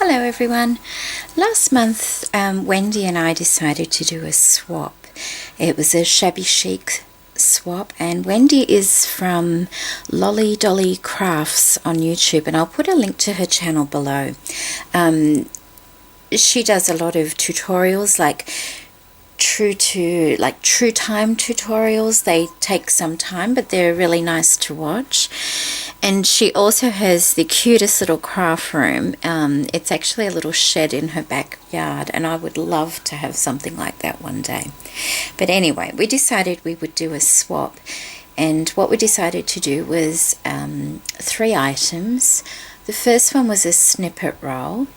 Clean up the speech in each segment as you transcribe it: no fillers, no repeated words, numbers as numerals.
Hello everyone. Last month Wendy and I decided to do a swap. It was a Shabby Chic Swap, and Wendy is from lollydollycrafts on YouTube, and I'll put a link to her channel below. She does a lot of tutorials, like true time tutorials. They take some time, but they're really nice to watch. And she also has the cutest little craft room. It's actually a little shed in her backyard, and I would love to have something like that one day. But anyway, we decided we would do a swap, and what we decided to do was 3 items. The first one was a snippet roll.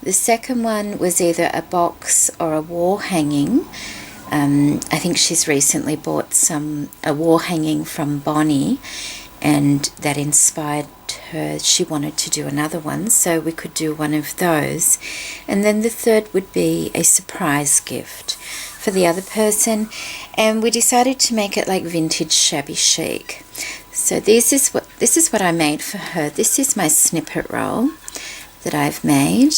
The second one was either a box or a wall hanging. I think she's recently bought a wall hanging from Bonnie, and that inspired her. She wanted to do another one, so we could do one of those. And then the third would be a surprise gift for the other person, and we decided to make it like vintage shabby chic. So this is what I made for her. This is my snippet roll that I've made,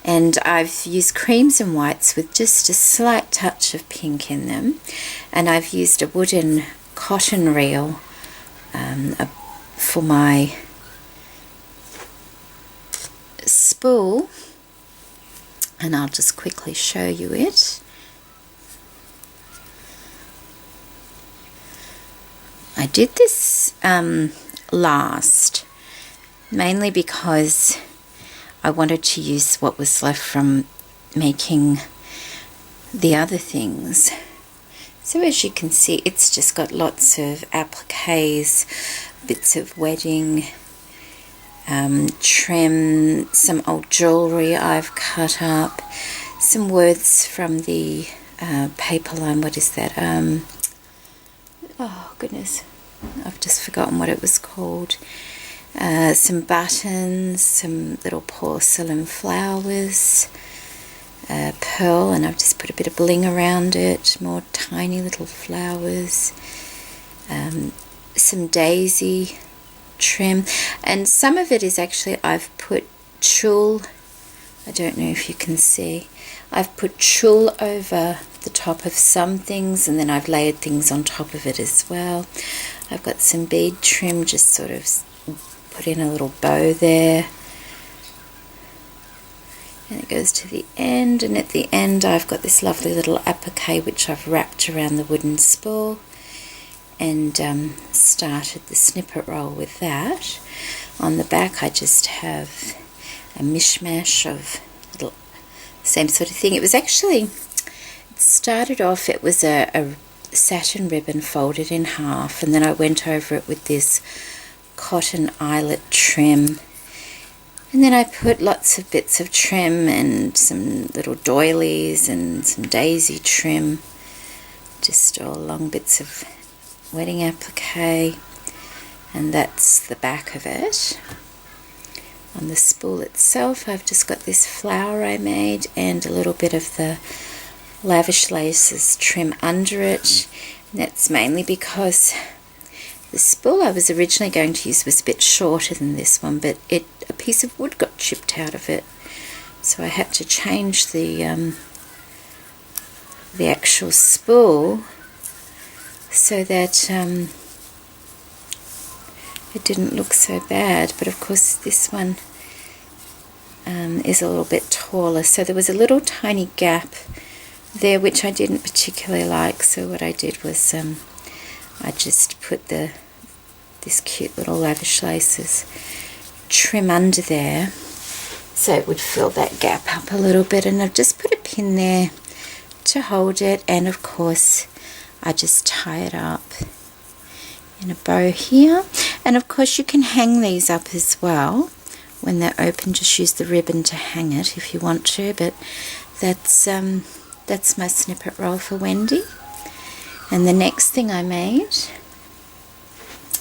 and I've used creams and whites with just a slight touch of pink in them, and I've used a wooden cotton reel for my spool, and I'll just quickly show you it. I did this last, mainly because I wanted to use what was left from making the other things. So as you can see, it's just got lots of appliques, bits of wedding, trim, some old jewellery I've cut up, some words from the paper line. What is that? Oh goodness, I've just forgotten what it was called. Some buttons, some little porcelain flowers, pearl, and I've just put a bit of bling around it, more tiny little flowers, some daisy trim, and some of it is actually I've put tulle. I don't know if you can see, I've put tulle over the top of some things, and then I've layered things on top of it as well. I've got some bead trim, just sort of put in a little bow there, and it goes to the end, and at the end I've got this lovely little applique which I've wrapped around the wooden spool, and started the snippet roll with that. On the back I just have a mishmash of little same sort of thing. It was actually, it started off, it was a satin ribbon folded in half, and then I went over it with this cotton eyelet trim, and then I put lots of bits of trim and some little doilies and some daisy trim, just all long bits of wedding applique, and that's the back of it. On the spool itself I've just got this flower I made and a little bit of the lavish laces trim under it, and that's mainly because the spool I was originally going to use was a bit shorter than this one, but a piece of wood got chipped out of it, so I had to change the actual spool so that it didn't look so bad. But of course this one is a little bit taller, so there was a little tiny gap there which I didn't particularly like, so what I did was I just put this cute little lavish laces trim under there so it would fill that gap up a little bit, and I've just put a pin there to hold it, and of course I just tie it up in a bow here. And of course you can hang these up as well when they're open, just use the ribbon to hang it if you want to, but that's my snippet roll for Wendy. And the next thing I made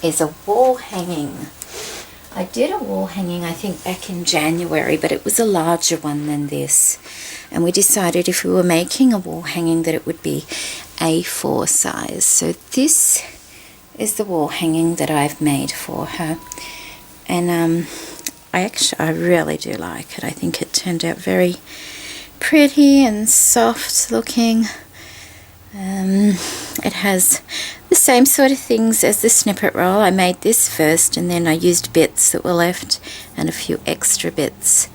is a wall hanging. I did a wall hanging I think back in January, but it was a larger one than this, and we decided if we were making a wall hanging that it would be A4 size. So this is the wall hanging that I've made for her, and I really do like it. I think it turned out very pretty and soft looking. It has the same sort of things as the Snippet Roll. I made this first and then I used bits that were left and a few extra bits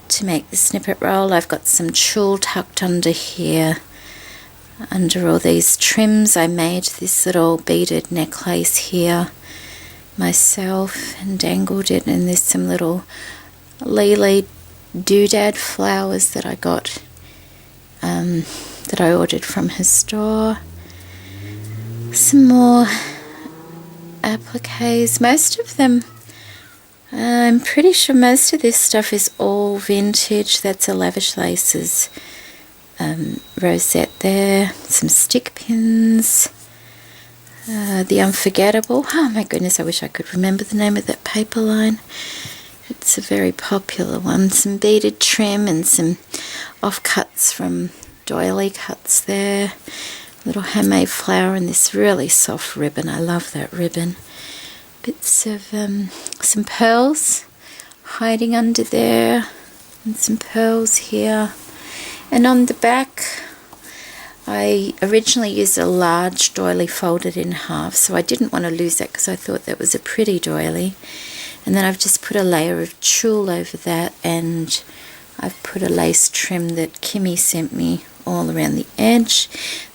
to make the Snippet Roll. I've got some tulle tucked under here. Under all these trims I made this little beaded necklace here myself and dangled it, and there's some little lily doodad flowers that I got that I ordered from her store. Some more appliques. Most of them, I'm pretty sure most of this stuff is all vintage. That's a Lavish Laces rosette there. Some stick pins. The Unforgettable. Oh my goodness, I wish I could remember the name of that paper line. It's a very popular one. Some beaded trim and some offcuts from doily cuts there. Little handmade flower and this really soft ribbon. I love that ribbon. Bits of some pearls hiding under there, and some pearls here. And on the back, I originally used a large doily folded in half, so I didn't want to lose that because I thought that was a pretty doily. And then I've just put a layer of tulle over that, and I've put a lace trim that Kimmy sent me all around the edge.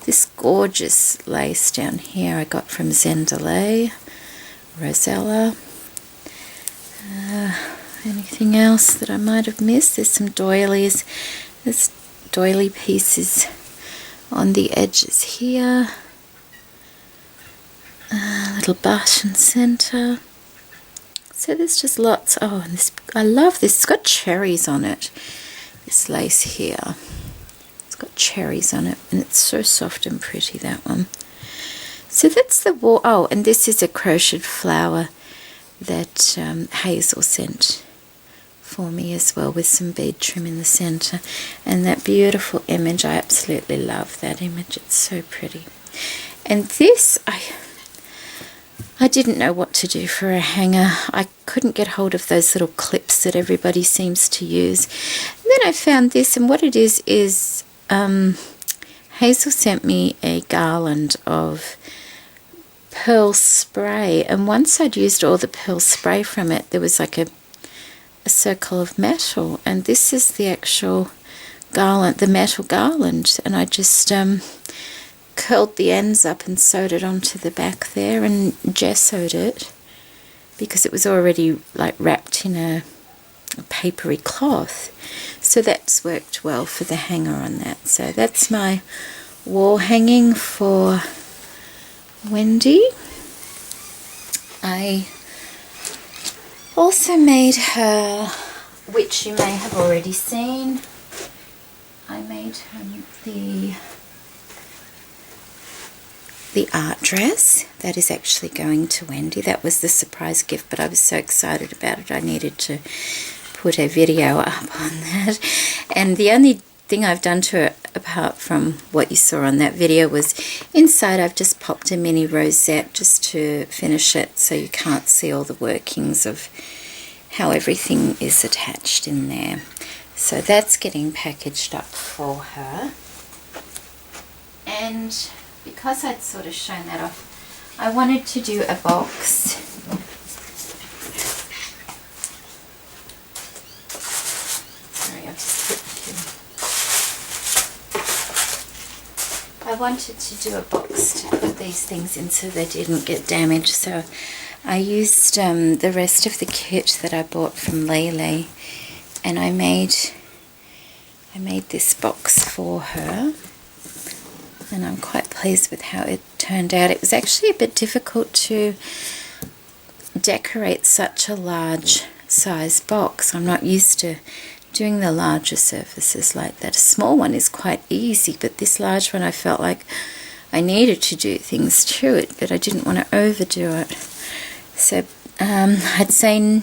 This gorgeous lace down here I got from Zendelay, Rosella. Anything else that I might have missed? There's some doilies. There's doily pieces on the edges here. Little button center. So there's just lots. Oh, and this, I love this. It's got cherries on it. This lace here. It's got cherries on it, and it's so soft and pretty, that one. So that's the wall. Oh, and this is a crocheted flower that Hazel sent for me as well, with some bead trim in the center. And that beautiful image, I absolutely love that image. It's so pretty. And this, I didn't know what to do for a hanger. I couldn't get hold of those little clips that everybody seems to use. And then I found this, and what it is Hazel sent me a garland of pearl spray, and once I'd used all the pearl spray from it, there was like a circle of metal, and this is the actual garland, the metal garland, and I just curled the ends up and sewed it onto the back there and gessoed it because it was already like wrapped in a papery cloth. So that's worked well for the hanger on that. So that's my wall hanging for Wendy. I also made her, which you may have already seen, I made her the art dress that is actually going to Wendy. That was the surprise gift, but I was so excited about it I needed to put a video up on that. And the only thing I've done to it, apart from what you saw on that video, was inside I've just popped a mini rosette just to finish it, so you can't see all the workings of how everything is attached in there. So that's getting packaged up for her. And because I'd sort of shown that off, I wanted to do a box. Sorry, I've just I wanted to do a box to put these things in so they didn't get damaged. So I used the rest of the kit that I bought from Lele, and I made this box for her. And I'm quite pleased with how it turned out. It was actually a bit difficult to decorate such a large size box. I'm not used to doing the larger surfaces like that. A small one is quite easy, but this large one I felt like I needed to do things to it, but I didn't want to overdo it. So I'd say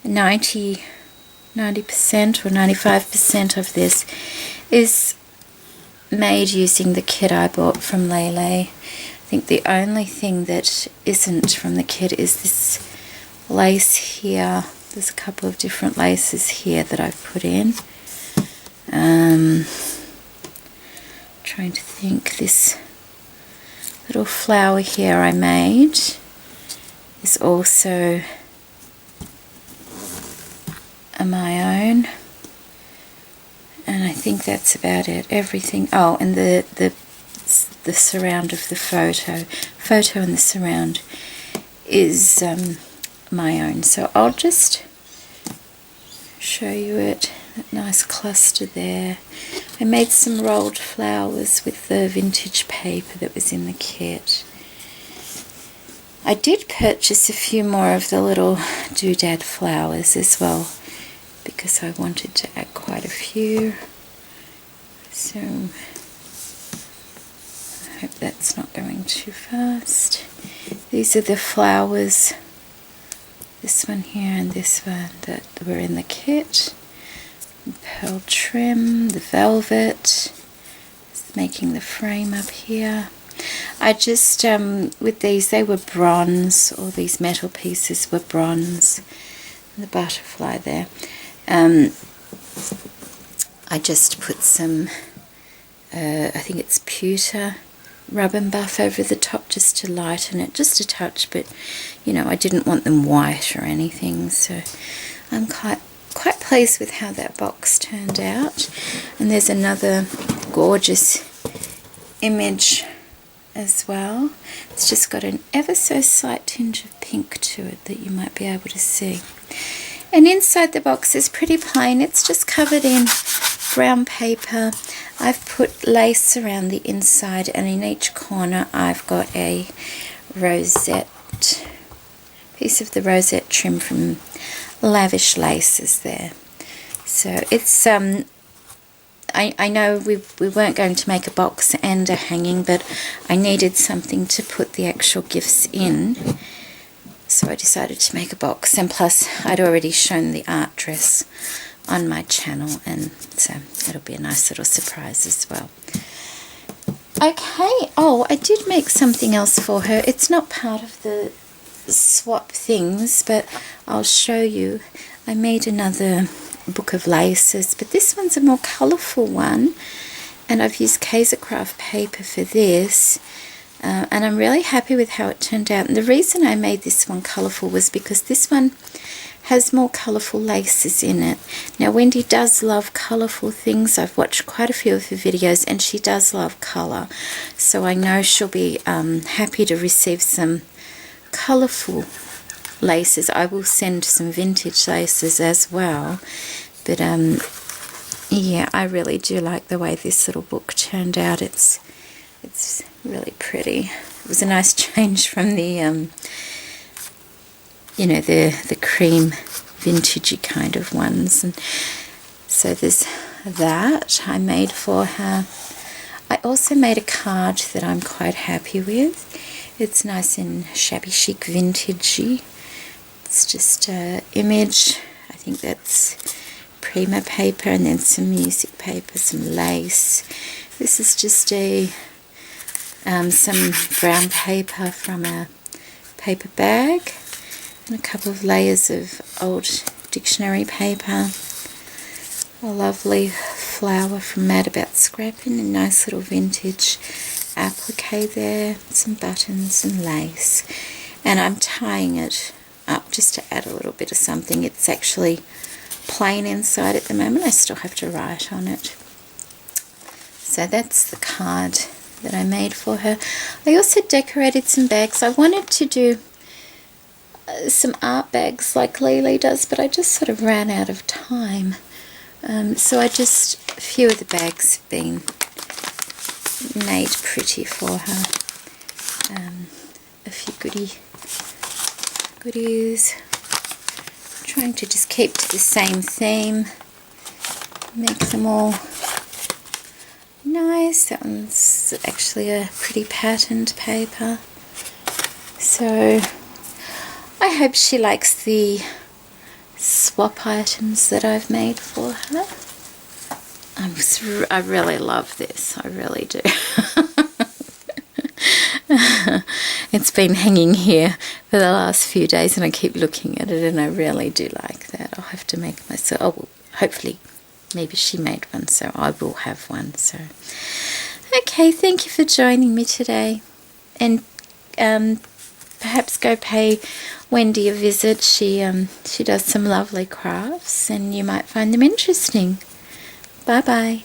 90% or 95% of this is made using the kit I bought from Lele. I think the only thing that isn't from the kit is this lace here. There's a couple of different laces here that I've put in. Trying to think, this little flower here I made is also my own, and I think that's about it. Everything, oh, and the surround of the photo and the surround is my own. So I'll just show you it. That nice cluster there. I made some rolled flowers with the vintage paper that was in the kit. I did purchase a few more of the little doodad flowers as well, because I wanted to add quite a few. So I hope that's not going too fast. These are the flowers, this one here and this one, that were in the kit. Pearl trim, the velvet, making the frame up here. I just, with these, they were bronze, all these metal pieces were bronze, and the butterfly there. I just put some, I think it's pewter rub and buff over the top just to lighten it, just a touch, but you know, I didn't want them white or anything, so I'm quite pleased with how that box turned out. And there's another gorgeous image as well. It's just got an ever so slight tinge of pink to it that you might be able to see. And inside the box is pretty plain. It's just covered in brown paper. I've put lace around the inside, and in each corner I've got a rosette, piece of the rosette trim from Lavish Laces there. So it's I know we weren't going to make a box and a hanging, but I needed something to put the actual gifts in, so I decided to make a box. And plus I'd already shown the art dress on my channel, and so it'll be a nice little surprise as well. Okay, oh, I did make something else for her. It's not part of the swap things, but I'll show you. I made another book of laces, but this one's a more colourful one, and I've used Kaisercraft paper for this, and I'm really happy with how it turned out. And the reason I made this one colourful was because this one has more colourful laces in it. Now Wendy does love colourful things. I've watched quite a few of her videos, and she does love colour, so I know she'll be happy to receive some colourful laces. I will send some vintage laces as well, but yeah, I really do like the way this little book turned out. It's really pretty. It was a nice change from the you know, the cream vintagey kind of ones. And so there's that I made for her. I also made a card that I'm quite happy with. It's nice and shabby chic vintagey. It's just an image. I think that's Prima paper, and then some music paper, some lace. This is just a some brown paper from a paper bag, and a couple of layers of old dictionary paper. A lovely flower from Mad About Scrapping, a nice little vintage applique there, some buttons and lace, and I'm tying it up just to add a little bit of something. It's actually plain inside at the moment. I still have to write on it. So that's the card that I made for her. I also decorated some bags. I wanted to do some art bags like Lily does, but I just sort of ran out of time. So a few of the bags have been made pretty for her. A few goodies. Trying to just keep to the same theme. Make them all nice. That one's actually a pretty patterned paper. So I hope she likes the swap items that I've made for her. I really love this. I really do. It's been hanging here for the last few days, and I keep looking at it, and I really do like that. I'll have to make myself, oh, well, hopefully, maybe she made one, so I will have one. So, okay, thank you for joining me today, and perhaps go pay Wendy a visit. She does some lovely crafts, and you might find them interesting. Bye bye.